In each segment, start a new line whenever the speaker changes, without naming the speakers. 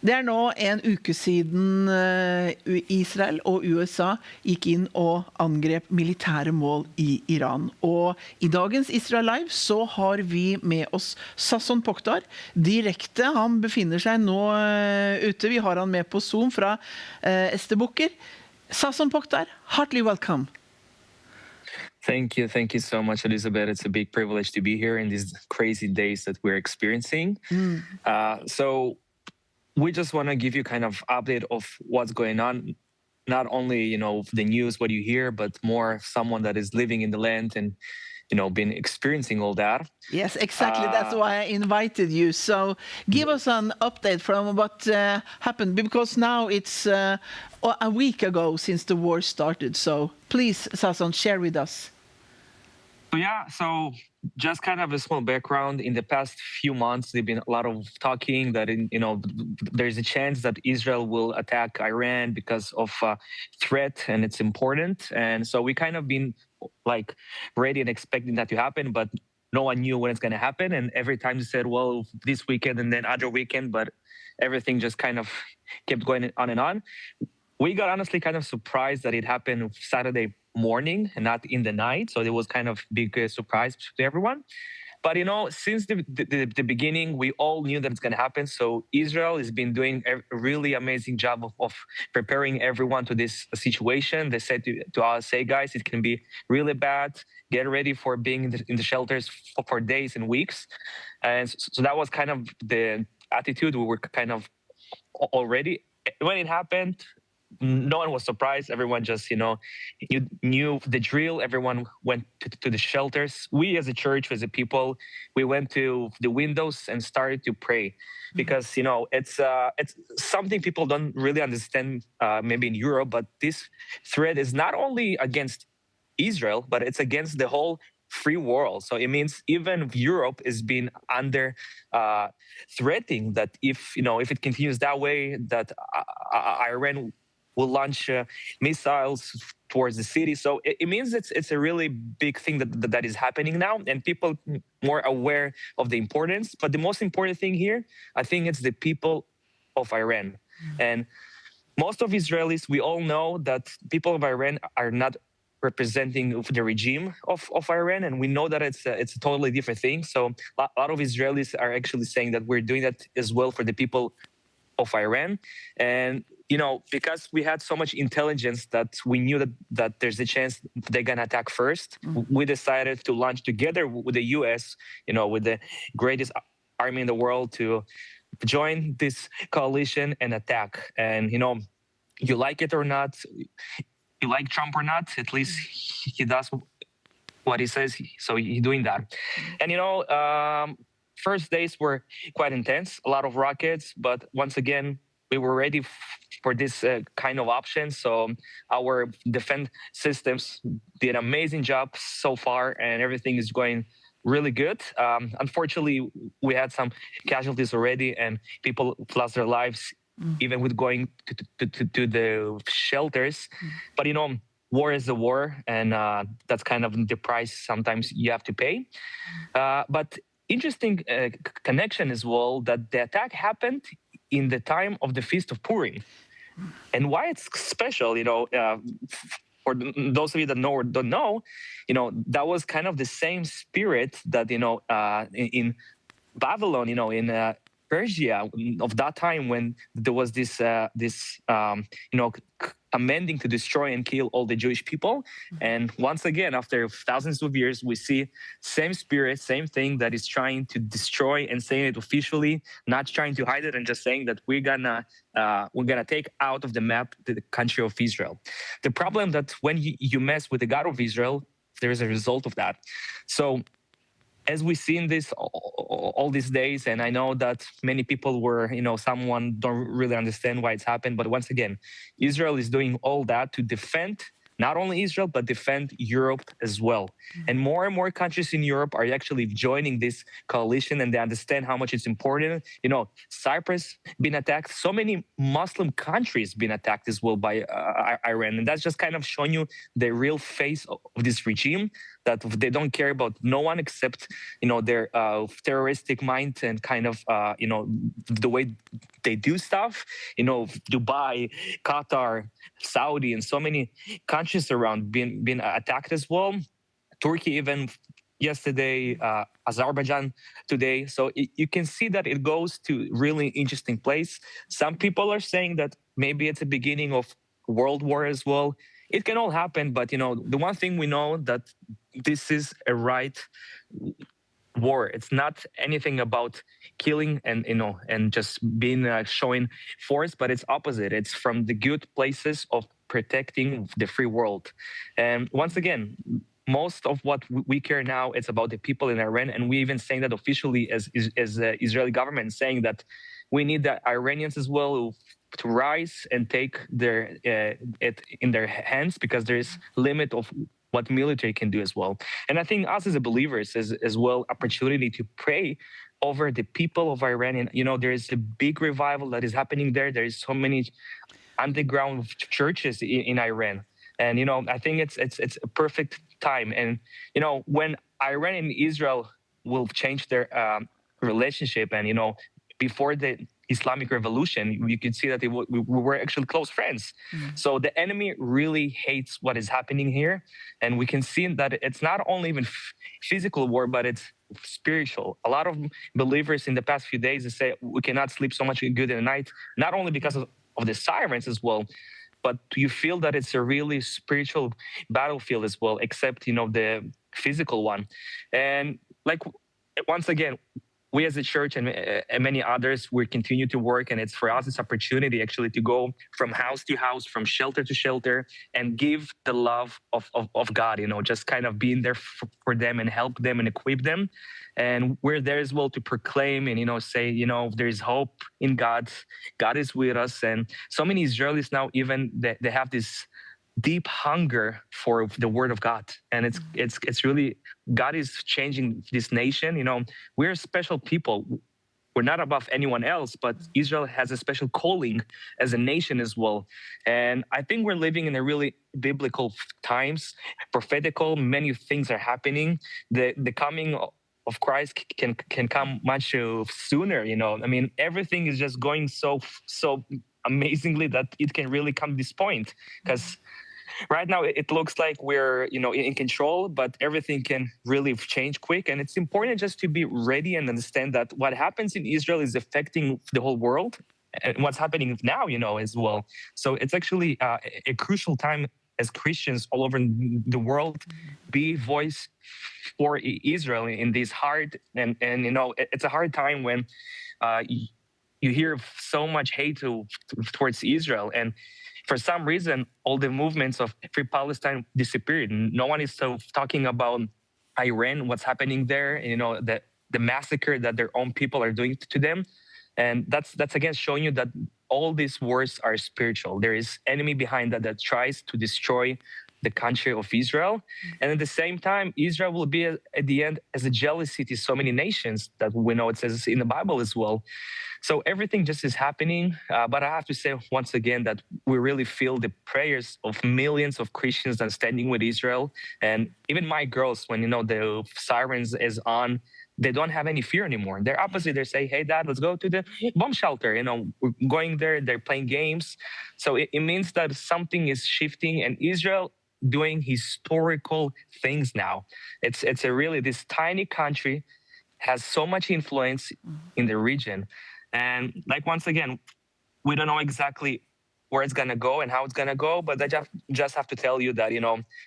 Det nå en uke siden Israel og USA gikk inn og angrep militære mål i Iran. Og i dagens Israel Live så har vi med oss Sason Pochtar direkte. Han befinner seg nå ute. Vi har han med på Zoom fra Estebukker. Sason Pochtar, heartily welcome.
Thank you so much, Elisabeth. It's a big privilege to be here in these crazy days that we're experiencing. So we just want to give you kind of update of what's going on. Not only, you know, the news, what you hear, but more someone that is living in the land and, you know, been experiencing all that.
Yes, exactly. That's why I invited you. So give us an update from what happened, because now it's a week ago since the war started. So please, Sason, share with us.
So just kind of a small background. In the past few months, there's been a lot of talking that, you know, there's a chance that Israel will attack Iran because of threat, and it's important. And so we kind of been like ready and expecting that to happen, but no one knew when it's going to happen. And every time they said, well, this weekend and then other weekend, but everything just kind of kept going on and on. We got honestly kind of surprised that it happened Saturday morning and not in the night. So it was kind of big surprise to everyone. But, you know, since the beginning, we all knew that it's going to happen. So Israel has been doing a really amazing job of preparing everyone to this situation. They said to us, hey, guys, it can be really bad. Get ready for being in the shelters for days and weeks. And so that was kind of the attitude we were kind of already. When it happened, no one was surprised. Everyone just, you know, you knew the drill. Everyone went to the shelters. We as a church, as a people, we went to the windows and started to pray. Because, you know, it's something people don't really understand maybe in Europe, but this threat is not only against Israel, but it's against the whole free world. So it means even Europe is being under threatening that if it continues that way, that Iran will launch missiles towards the city. So it means it's a really big thing that is happening now, and people more aware of the importance. But the most important thing here, I think, it's the people of Iran. And most of Israelis, we all know that people of Iran are not representing the regime of Iran, and we know that it's a totally different thing. So a lot of Israelis are actually saying that we're doing that as well for the people of Iran. And, you know, because we had so much intelligence that we knew that there's a chance they're going to attack first, we decided to launch together with the US, you know, with the greatest army in the world, to join this coalition and attack. And, you know, you like it or not, you like Trump or not, at least he does what he says. So he's doing that. And, you know, first days were quite intense, a lot of rockets, but once again, we were ready for this kind of option. So our defense systems did an amazing job so far, and everything is going really good. Unfortunately, we had some casualties already, and people lost their lives, even with going to the shelters. But, you know, war is a war, and that's kind of the price sometimes you have to pay. But interesting connection as well, that the attack happened in the time of the Feast of Purim. And why it's special, you know, for those of you that know or don't know, you know, that was kind of the same spirit that, you know, in Babylon, you know, in Persia of that time, when there was this you know, commanding to destroy and kill all the Jewish people. And once again, after thousands of years, we see same spirit, same thing, that is trying to destroy, and saying it officially, not trying to hide it, and just saying that we're gonna take out of the map the country of Israel. The problem that when you mess with the God of Israel, there is a result of that. So as we've seen this all these days, and I know that many people were, you know, someone don't really understand why it's happened, but once again, Israel is doing all that to defend not only Israel, but defend Europe as well. And more countries in Europe are actually joining this coalition, and they understand how much it's important. You know, Cyprus been attacked, so many Muslim countries been attacked as well by Iran. And that's just kind of showing you the real face of this regime, that they don't care about no one except, their terroristic mind and kind of, the way they do stuff. Dubai, Qatar, Saudi, and so many countries around being attacked as well. Turkey even yesterday, Azerbaijan today. So you can see that it goes to really interesting place. Some people are saying that maybe it's a beginning of world war as well. It can all happen, but the one thing we know that this is a right war. It's not anything about killing and just being showing force, but it's opposite. It's from the good places of protecting the free world. And once again, most of what we care now, it's about the people in Iran, and we even saying that officially as the Israeli government, saying that we need the Iranians as well to rise and take it in their hands, because there is limit of what military can do as well. And I think us as a believers is as well opportunity to pray over the people of Iran. And there is a big revival that is happening there. There is so many underground churches in Iran. And I think it's a perfect time. And when Iran and Israel will change their relationship, and before the Islamic Revolution, you could see that we were actually close friends. So the enemy really hates what is happening here, and we can see that it's not only even physical war, but it's spiritual. A lot of believers in the past few days, they say we cannot sleep so much good in the night, not only because of the sirens as well, but you feel that it's a really spiritual battlefield as well, except the physical one. And once again, we as a church and many others, we continue to work, and it's for us this opportunity actually to go from house to house, from shelter to shelter, and give the love of God, just kind of being there for them and help them and equip them. And we're there as well to proclaim and say there is hope in God. God is with us. And so many Israelis now, even they have this deep hunger for the word of God, and it's really, God is changing this nation. We're a special people. We're not above anyone else, but Israel has a special calling as a nation as well. And I think we're living in a really biblical times, prophetical. Many things are happening. The coming of Christ can come much sooner. I mean, everything is just going so amazingly that it can really come to this point, because right now it looks like we're in control, but everything can really change quick. And it's important just to be ready and understand that what happens in Israel is affecting the whole world, and what's happening now as well. So it's actually a crucial time as Christians all over the world, be voice for Israel in this hard and it's a hard time when you hear so much hate towards Israel. And for some reason, all the movements of Free Palestine disappeared. No one is talking about Iran, what's happening there, the massacre that their own people are doing to them. And that's again showing you that all these wars are spiritual. There is enemy behind that tries to destroy the country of Israel. And at the same time, Israel will be at the end as a jealousy to so many nations that we know it says in the Bible as well. So everything just is happening. But I have to say once again that we really feel the prayers of millions of Christians that are standing with Israel. And even my girls, when the sirens is on, they don't have any fear anymore. They're opposite. They say, hey, Dad, let's go to the bomb shelter. We're going there. They're playing games. So it means that something is shifting, and Israel doing historical things now. It's a really, this tiny country has so much influence in the region. And once again, we don't know exactly where it's going to go and how it's going to go, but I just have to tell you that,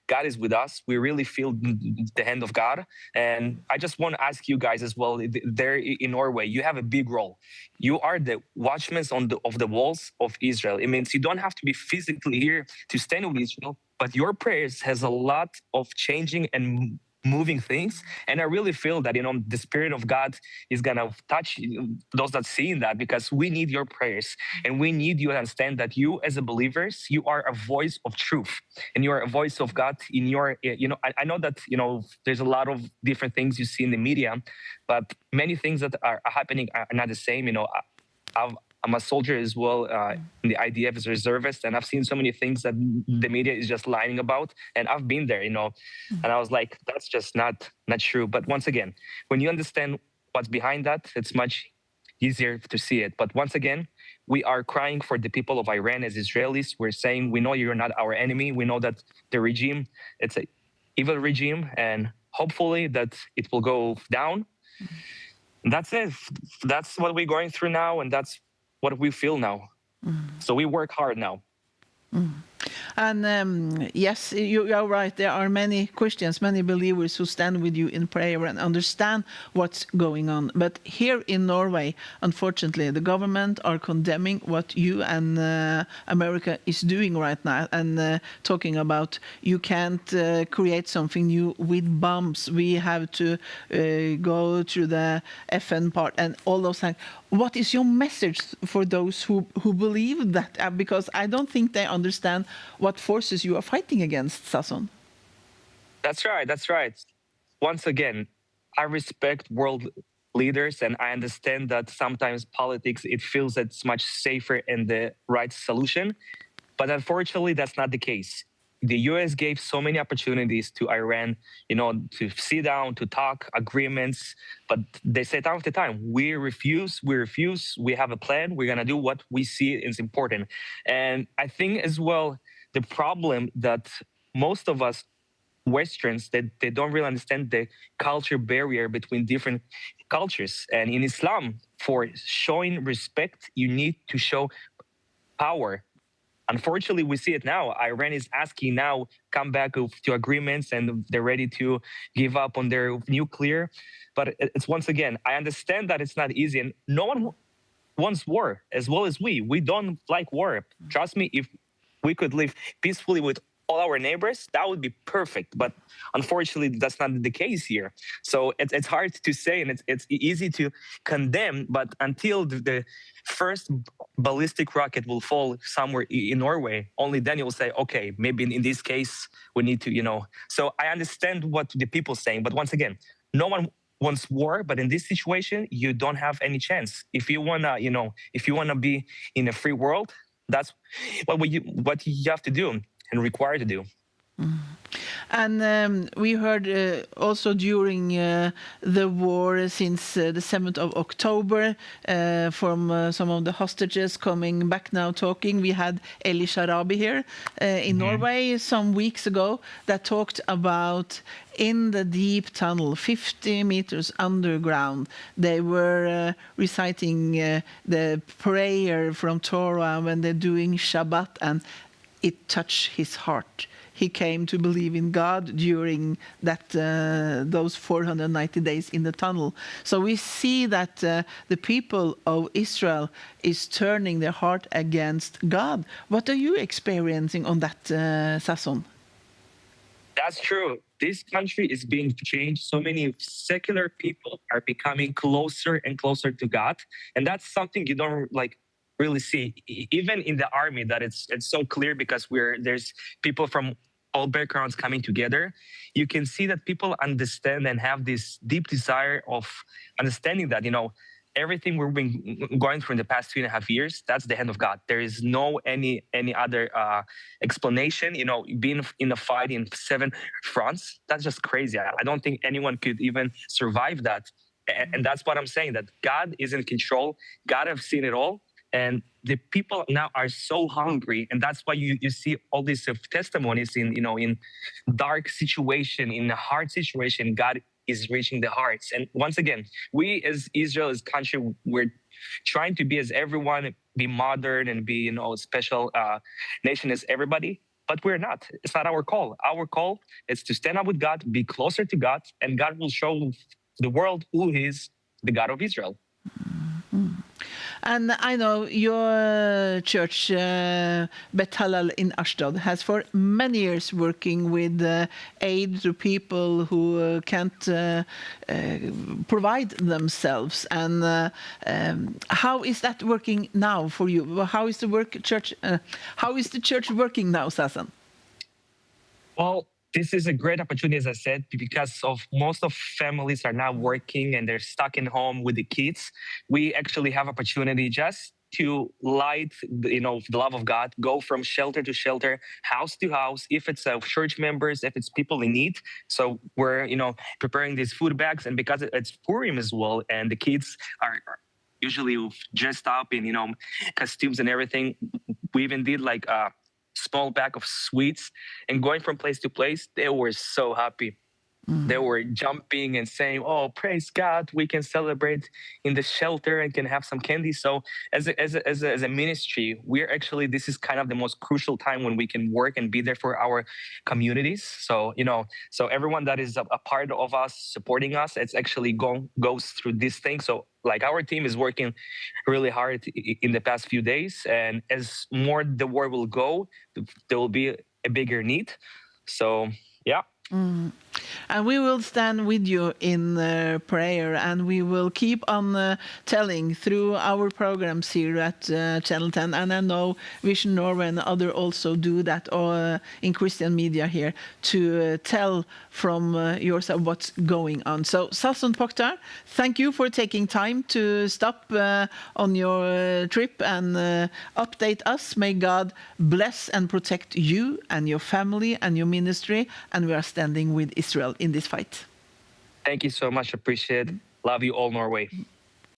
God is with us. We really feel the hand of God. And I just want to ask you guys as well, there in Norway, you have a big role. You are the watchmen of the walls of Israel. It means you don't have to be physically here to stand with Israel, but your prayers has a lot of changing and moving things. And I really feel that, the Spirit of God is going to touch those that see in that, because we need your prayers, and we need you to understand that you as a believers, you are a voice of truth, and you are a voice of God in your, I know that, there's a lot of different things you see in the media, but many things that are happening are not the same. I'm a soldier as well in the IDF as a reservist, and I've seen so many things that the media is just lying about, and I've been there, and I was like, that's just not true. But once again, when you understand what's behind that, it's much easier to see it. But once again, we are crying for the people of Iran as Israelis. We're saying, we know you're not our enemy. We know that the regime, it's an evil regime, and hopefully that it will go down. That's it. That's what we're going through now, and that's what we feel now. So we work hard now.
And yes, you're right. There are many Christians, many believers who stand with you in prayer and understand what's going on. But here in Norway, unfortunately, the government are condemning what you and America is doing right now, and talking about you can't create something new with bombs. We have to go through the FN part and all those things. What is your message for those who believe that? Because I don't think they understand what forces you are fighting against, Sason.
That's right. That's right. Once again, I respect world leaders, and I understand that sometimes politics, it feels it's much safer and the right solution. But unfortunately, that's not the case. The US gave so many opportunities to Iran, to sit down, to talk, agreements, but they say time after time, we refuse, we have a plan, we're going to do what we see is important. And I think as well, the problem that most of us Westerns, they don't really understand the culture barrier between different cultures. And in Islam, for showing respect, you need to show power. Unfortunately, we see it now. Iran is asking now, come back to agreements, and they're ready to give up on their nuclear. But it's once again, I understand that it's not easy, and no one wants war as well as we. We don't like war. Trust me, if we could live peacefully with all our neighbors, that would be perfect. But unfortunately, that's not the case here. So it's hard to say, and it's easy to condemn. But until the first ballistic rocket will fall somewhere in Norway, only then you will say, okay, maybe in this case, we need to, So I understand what the people are saying. But once again, no one wants war, but in this situation, you don't have any chance. If you wanna be in a free world, that's what you have to do and required to do.
And we heard also during the war, since the 7th of October, from some of the hostages coming back now talking. We had Elisabeth here in Norway some weeks ago that talked about in the deep tunnel, 50 meters underground, they were reciting the prayer from Torah when they're doing Shabbat, and it touched his heart. He came to believe in God during those 490 days in the tunnel. So we see that the people of Israel is turning their heart against God. What are you experiencing on that, Sason?
That's true. This country is being changed. So many secular people are becoming closer and closer to God. And that's something you don't really see, even in the army, that it's so clear, because there's people from all backgrounds coming together. You can see that people understand and have this deep desire of understanding that, everything we've been going through in the past 2.5 years, that's the hand of God. There is no any other explanation. Being in a fight in 7 fronts, that's just crazy. I don't think anyone could even survive that. And that's what I'm saying, that God is in control. God has seen it all. And the people now are so hungry, and that's why you see all these testimonies in dark situation, in a hard situation. God is reaching the hearts. And once again, we as Israel, as country, we're trying to be as everyone, be modern and be special nation as everybody, but we're not. It's not our call. Our call is to stand up with God, be closer to God, and God will show the world who is the God of Israel.
And I know your church, Bet Halal in Ashdod, has for many years working with aid to people who can't provide themselves. And how is that working now for you? How is the church working now, Sason?
Well, this is a great opportunity, as I said, because of most of families are now working and they're stuck in home with the kids. We actually have opportunity just to light, the love of God, go from shelter to shelter, house to house, if it's church members, if it's people in need. So we're, preparing these food bags, and because it's Purim as well, and the kids are usually dressed up in, costumes and everything, we even did like a small bag of sweets, and going from place to place, they were so happy. They were jumping and saying, "Oh, praise God! We can celebrate in the shelter and can have some candy." So, as a ministry, we're actually, this is kind of the most crucial time when we can work and be there for our communities. So, so everyone that is a part of us, supporting us, it's actually goes through this thing. So, like, our team is working really hard in the past few days, and as more the war will go, there will be a bigger need. So, yeah.
And we will stand with you in prayer, and we will keep on telling through our programs here at Channel 10. And I know Vision Norway and other also do that in Christian media here, to tell from yourself what's going on. So, Sason Pochtar, thank you for taking time to stop on your trip and update us. May God bless and protect you and your family and your ministry. And we are standing with Israel in this fight.
Thank you so much. Appreciate it. Love you all, Norway.